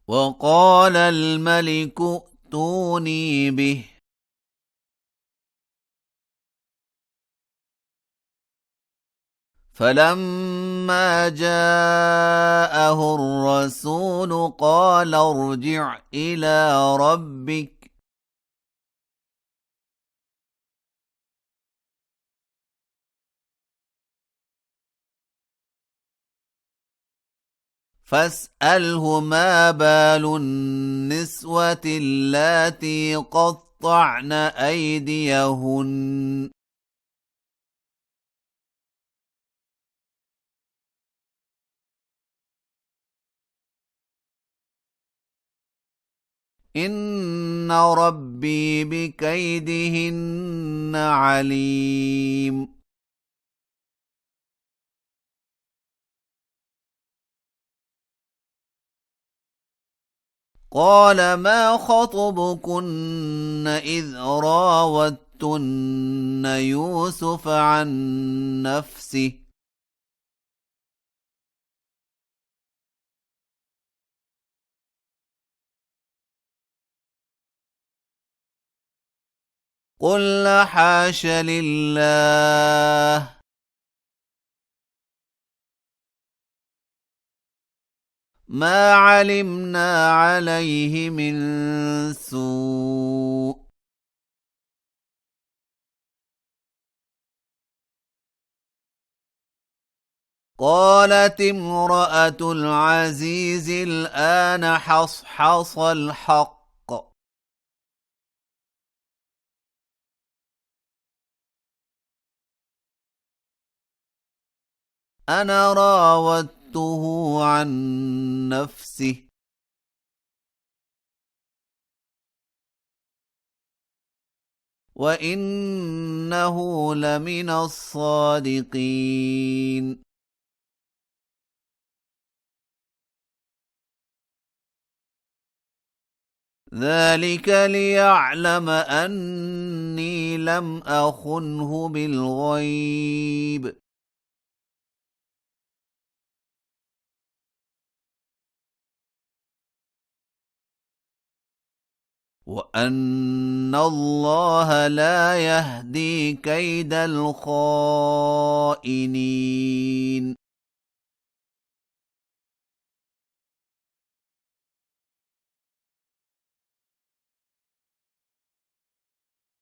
وقال الملك ائتوني به. فلما جاءه الرسول قال ارجع إلى ربك فاسأله ما بال النسوة اللاتي قطعن أيديهن إن ربي بكيدهن عليم. قال ما خطبكن إذ راوتن يوسف عن نفسه قلن حاش لله ما علمنا عليه من سوء. قالت امرأة العزيز الآن حصحص الحق أنا راودته عن نفسه وإنه لمن الصادقين. ذلك ليعلم أني لم أخنه بالغيب وأن الله لا يهدي كيد الخائنين.